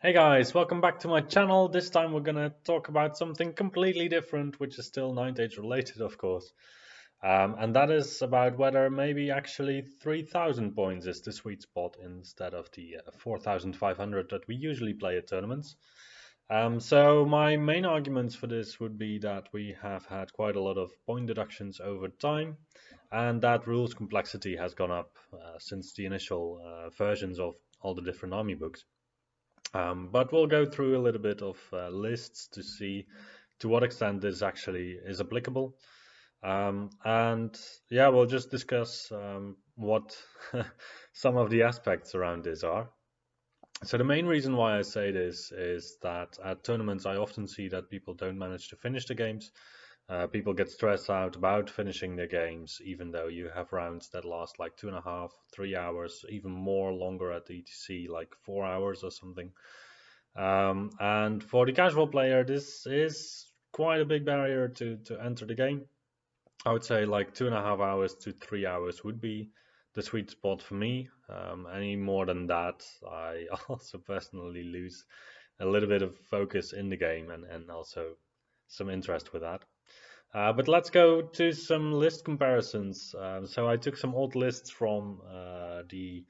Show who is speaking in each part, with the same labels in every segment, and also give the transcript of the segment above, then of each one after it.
Speaker 1: Hey guys, welcome back to my channel. This time we're gonna talk about something completely different, which is still 9th Age related, of course. And that is about whether maybe actually 3,000 points is the sweet spot instead of the 4,500 that we usually play at tournaments. So my main arguments for this would be that we have had quite a lot of point deductions over time, and that rules complexity has gone up since the initial versions of all the different army books. But we'll go through a little bit of lists to see to what extent this actually is applicable. And yeah, we'll just discuss what some of the aspects around this are. So the main reason why I say this is that at tournaments I often see that people don't manage to finish the games. People get stressed out about finishing their games, even though you have rounds that last like 2.5, 3 hours, even more longer at the ETC, like 4 hours or something. And for the casual player, this is quite a big barrier to enter the game. I would say like 2.5 hours to 3 hours would be the sweet spot for me. Any more than that, I also personally lose a little bit of focus in the game and also some interest with that. But let's go to some list comparisons. So I took some old lists from the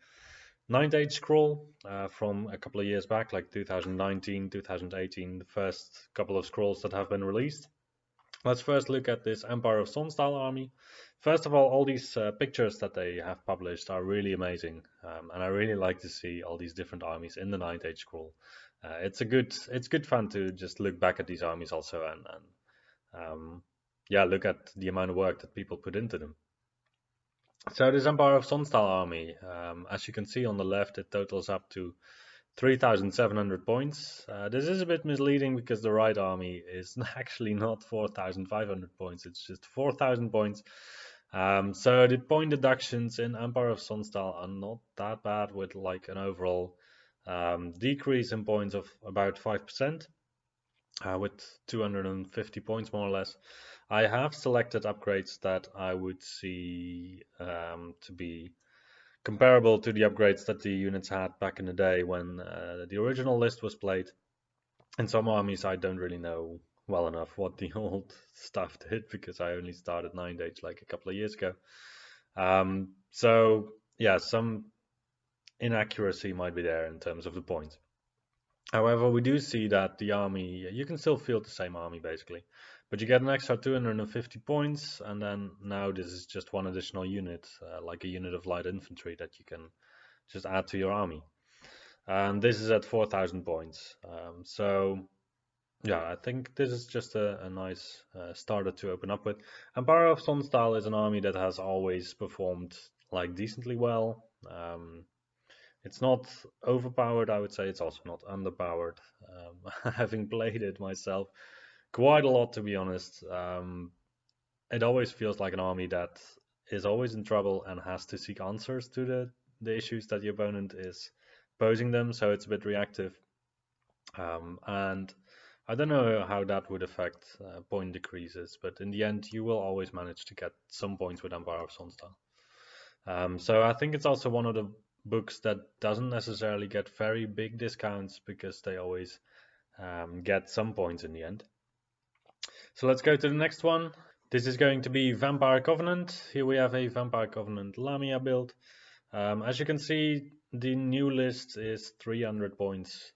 Speaker 1: Ninth Age scroll from a couple of years back, like 2019, 2018, the first couple of scrolls that have been released. Let's first look at this Empire of Sunstar army. First of all these pictures that they have published are really amazing, and I really like to see all these different armies in the Ninth Age scroll. It's good fun to just look back at these armies also and yeah, look at the amount of work that people put into them. So this Empire of Sunstar army, as you can see on the left, it totals up to 3,700 points. This is a bit misleading because the right army is actually not 4,500 points, it's just 4,000 points. So the point deductions in Empire of Sunstar are not that bad, with like an overall decrease in points of about 5%. With 250 points more or less. I have selected upgrades that I would see to be comparable to the upgrades that the units had back in the day when the original list was played. In some armies, I don't really know well enough what the old stuff did because I only started 9th Age like a couple of years ago. So yeah, some inaccuracy might be there in terms of the points. However, we do see that the army, you can still field the same army basically, but you get an extra 250 points, and then now this is just one additional unit, like a unit of light infantry that you can just add to your army. And this is at 4,000 points. So, yeah, I think this is just a nice starter to open up with. Empire of Sunstar is an army that has always performed like decently well. It's not overpowered, I would say. It's also not underpowered. Having played it myself quite a lot, to be honest, it always feels like an army that is always in trouble and has to seek answers to the issues that the opponent is posing them. So it's a bit reactive. And I don't know how that would affect point decreases, but in the end, you will always manage to get some points with Empire of Sunstar. So I think it's also one of the books that doesn't necessarily get very big discounts because they always get some points in the end. So let's go to the next one. This is going to be Vampire Covenant. Here we have a Vampire Covenant Lamia build. As you can see, the new list is 300 points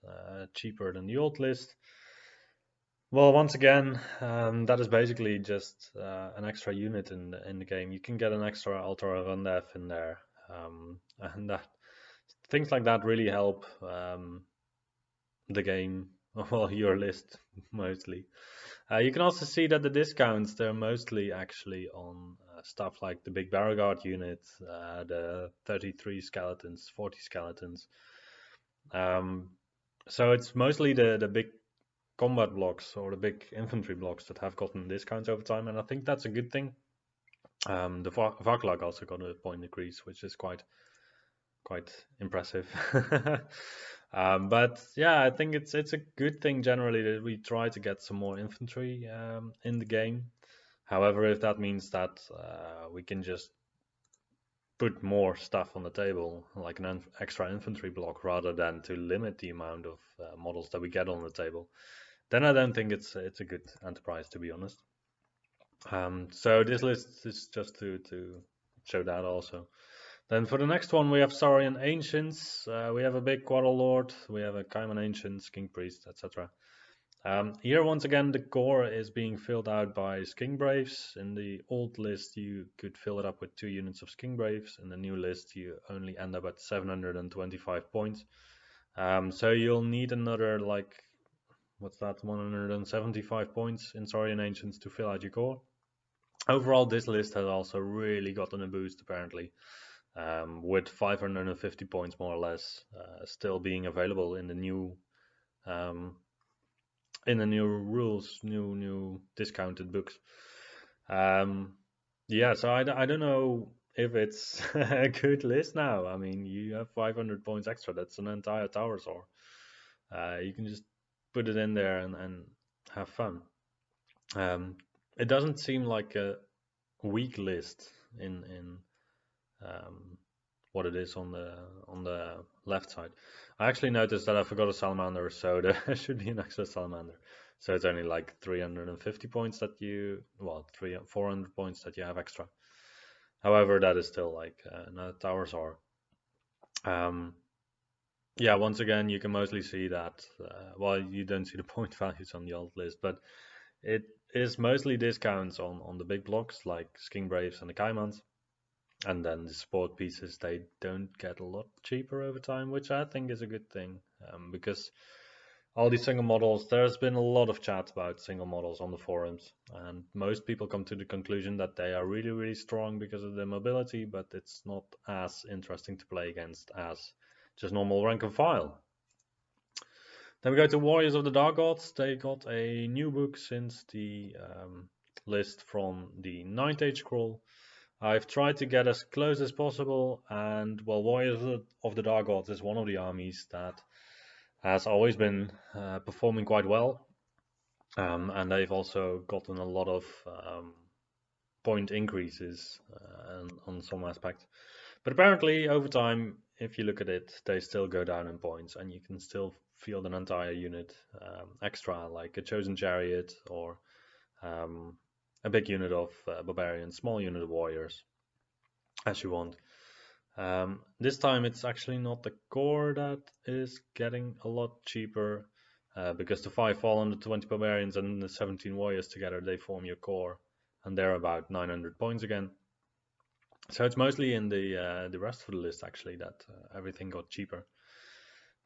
Speaker 1: cheaper than the old list. Well, once again, that is basically just an extra unit in the game. You can get an extra Ultra Rundef in there, and things like that really help the game, well, your list mostly. You can also see that the discounts, they're mostly actually on stuff like the big Barrowguard unit, the 33 skeletons, 40 skeletons. So it's mostly the big combat blocks or the big infantry blocks that have gotten discounts over time, and I think that's a good thing. The Varklag also got a point decrease, which is quite impressive. But yeah, I think it's a good thing generally that we try to get some more infantry in the game. However, if that means that we can just put more stuff on the table, like an extra infantry block, rather than to limit the amount of models that we get on the table, then I don't think it's a good enterprise, to be honest. So this list is just to show that also. Then for the next one, we have Saurian Ancients. We have a big Quarrel Lord. We have a Kaiman Ancients, King Priest, etc. Here, once again, the core is being filled out by Sking Braves. In the old list, you could fill it up with 2 units of Sking Braves. In the new list, you only end up at 725 points. So you'll need another, like, what's that, 175 points in Saurian Ancients to fill out your core. Overall, this list has also really gotten a boost, apparently, with 550 points more or less still being available in the new rules, new discounted books. Yeah, so I don't know if it's a good list now. I mean, you have 500 points extra. That's an entire tower soar. You can just put it in there and have fun. It doesn't seem like a weak list in what it is on the left side. I actually noticed that I forgot a salamander, so there should be an extra salamander. So it's only like 350 points that you, well, 400 points that you have extra. However, that is still like towers are. Yeah, once again, you can mostly see that. Well, you don't see the point values on the old list, but it is mostly discounts on the big blocks like Sking Braves and the Caimans. And then the support pieces, they don't get a lot cheaper over time, which I think is a good thing, because all these single models, there's been a lot of chat about single models on the forums, and most people come to the conclusion that they are really, really strong because of their mobility, but it's not as interesting to play against as just normal rank and file. Then we go to Warriors of the Dark Gods. They got a new book since the list from the 9th Age scroll. I've tried to get as close as possible, and well, Warriors of the Dark Gods is one of the armies that has always been performing quite well, and they've also gotten a lot of point increases on some aspects. But apparently, over time, if you look at it, they still go down in points, and you can still field an entire unit extra, like a Chosen Chariot or a big unit of barbarians, small unit of warriors, as you want. This time it's actually not the core that is getting a lot cheaper, because the 5 fall on the 20 barbarians and the 17 warriors together, they form your core, and they're about 900 points again. So it's mostly in the rest of the list actually that everything got cheaper.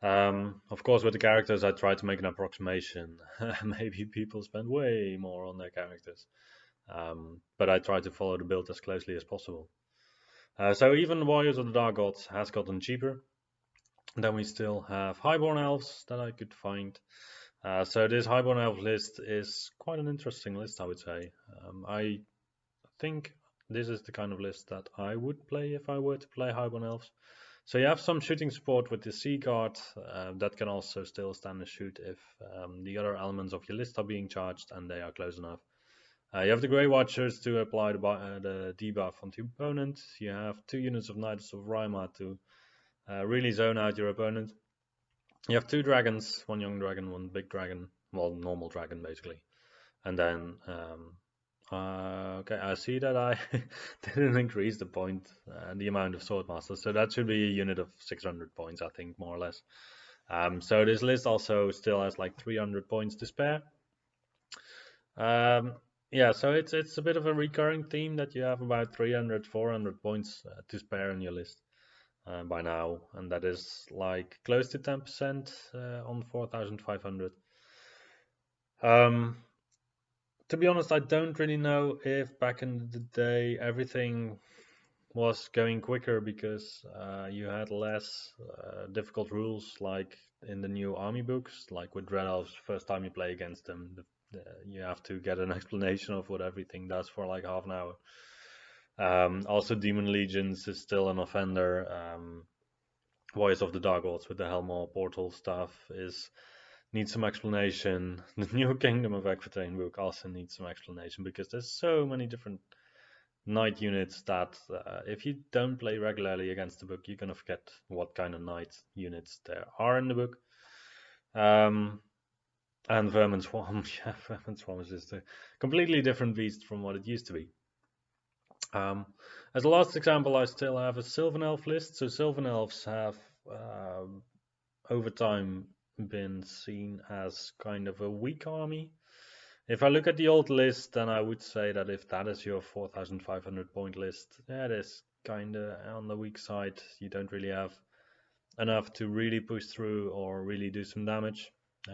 Speaker 1: Of course, with the characters, I tried to make an approximation. Maybe people spend way more on their characters, but I try to follow the build as closely as possible. So even Warriors of the Dark Gods has gotten cheaper. Then we still have Highborn Elves that I could find. So this Highborn Elf list is quite an interesting list, I would say. I think this is the kind of list that I would play if I were to play Highborn Elves. So you have some shooting support with the Sea Guard that can also still stand a shoot if the other elements of your list are being charged and they are close enough. You have the Grey Watchers to apply the debuff on the opponent. You have 2 units of Knights of Rima to really zone out your opponent. You have 2 dragons, 1 young dragon, 1 big dragon, well, normal dragon basically. And then, okay, I see that I didn't increase the point, the amount of Swordmasters, so that should be a unit of 600 points, I think, more or less. So this list also still has like 300 points to spare. Yeah, so it's a bit of a recurring theme that you have about 300, 400 points to spare in your list by now, and that is like close to 10% on 4,500. To be honest, I don't really know if back in the day everything was going quicker because you had less difficult rules, like in the new army books, like with Dread Elves. First time you play against them, you have to get an explanation of what everything does for like half an hour. Also, Demon Legions is still an offender. Voice of the Dark Gods with the Helmor portal stuff needs some explanation. The new Kingdom of Aquitaine book also needs some explanation because there's so many different knight units that if you don't play regularly against the book, you're gonna forget what kind of knight units there are in the book. And Vermin Swarm, yeah, Vermin Swarm is just a completely different beast from what it used to be. As a last example, I still have a Sylvan Elf list. So Sylvan Elves have over time been seen as kind of a weak army. If I look at the old list, then I would say that if that is your 4,500 point list, yeah, it is kind of on the weak side. You don't really have enough to really push through or really do some damage,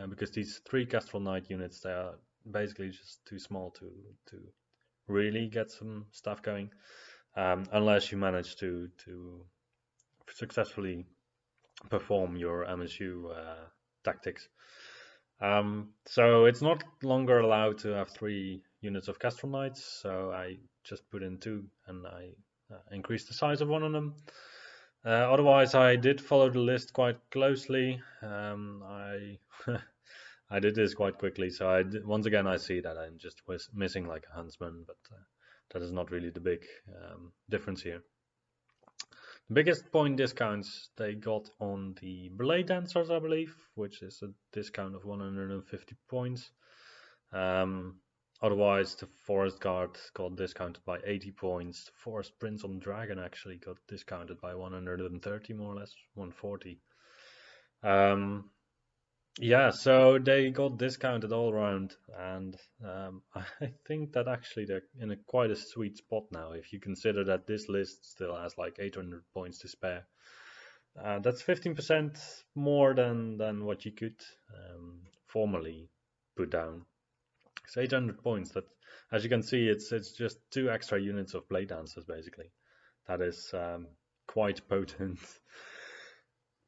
Speaker 1: because these 3 Castrol Knight units, they are basically just too small to really get some stuff going, unless you manage to successfully perform your MSU tactics. So it's not longer allowed to have 3 units of Castrol Knights, so I just put in 2 and I increased the size of one of them. Otherwise, I did follow the list quite closely. I I did this quite quickly, so once again I see that I'm just missing like a huntsman, but that is not really the big difference here. The biggest point discounts they got on the Blade Dancers, I believe, which is a discount of 150 points. Otherwise, the Forest Guard got discounted by 80 points. The Forest Prince on Dragon actually got discounted by 130, more or less, 140. Yeah, so they got discounted all around, and I think that actually they're in quite a sweet spot now. If you consider that this list still has like 800 points to spare, that's 15% more than what you could formerly put down. It's 800 points. That, as you can see, it's just 2 extra units of Blade Dancers basically. That is quite potent.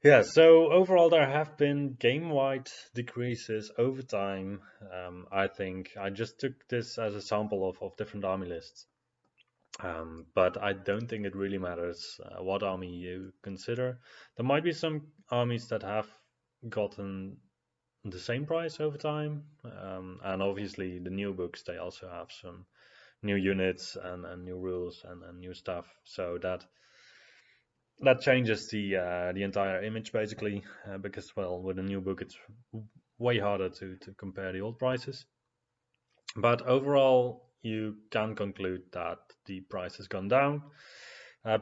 Speaker 1: Yeah, so overall there have been game-wide decreases over time. I think I just took this as a sample of different army lists. But I don't think it really matters what army you consider. There might be some armies that have gotten the same price over time. And obviously the new books, they also have some new units and new rules and new stuff. So that changes the entire image basically, because, well, with a new book it's way harder to compare the old prices. But overall, you can conclude that the price has gone down.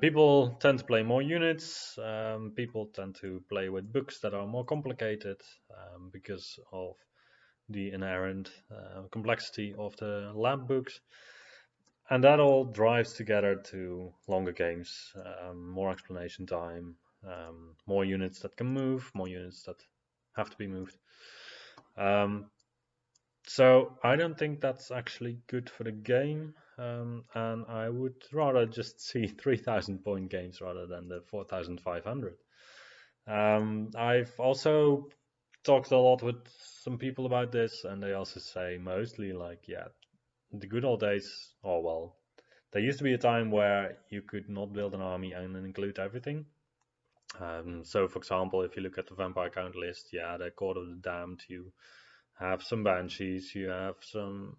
Speaker 1: People tend to play more units. People tend to play with books that are more complicated because of the inherent complexity of the lab books. And that all drives together to longer games, more explanation time, more units that can move, more units that have to be moved. So I don't think that's actually good for the game, and I would rather just see 3,000 point games rather than the 4,500. I've also talked a lot with some people about this, and they also say mostly like, yeah, the good old days, oh well, there used to be a time where you could not build an army and include everything. So, for example, if you look at the vampire count list, yeah, the Court of the Damned, you have some Banshees, you have some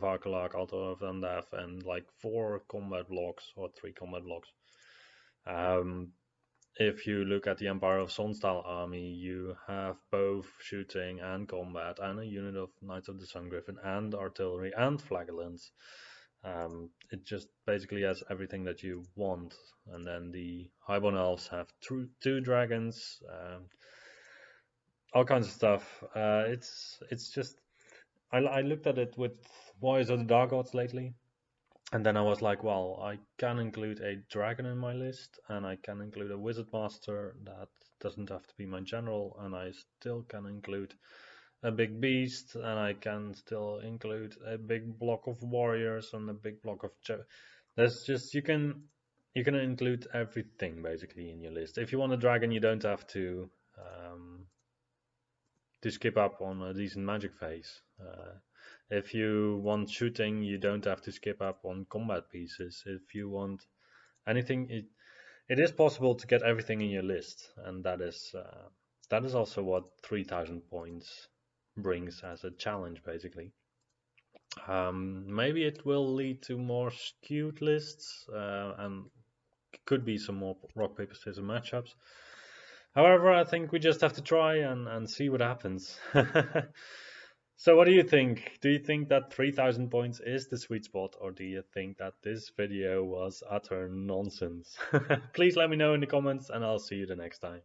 Speaker 1: Varkalak, Altar of Undeath, and like 4 combat blocks or 3 combat blocks. If you look at the Empire of Sunstar army, you have both shooting and combat, and a unit of Knights of the Sun Griffin, and artillery, and flagellants. It just basically has everything that you want. And then the Highborn Elves have 2 dragons, all kinds of stuff. It's just I looked at it with Warriors of the Dark Gods lately, and then I was like, well, I can include a dragon in my list, and I can include a Wizard Master that doesn't have to be my general, and I still can include a big beast, and I can still include a big block of warriors and a big block of there's just you can include everything basically in your list. If you want a dragon, you don't have to skip up on a decent magic phase. If you want shooting, you don't have to skip up on combat pieces. If you want anything, it is possible to get everything in your list, and that is also what 3,000 points brings as a challenge, basically. Maybe it will lead to more skewed lists and could be some more rock paper scissors matchups. However, I think we just have to try and see what happens. So what do you think? Do you think that 3,000 points is the sweet spot, or do you think that this video was utter nonsense? Please let me know in the comments, and I'll see you the next time.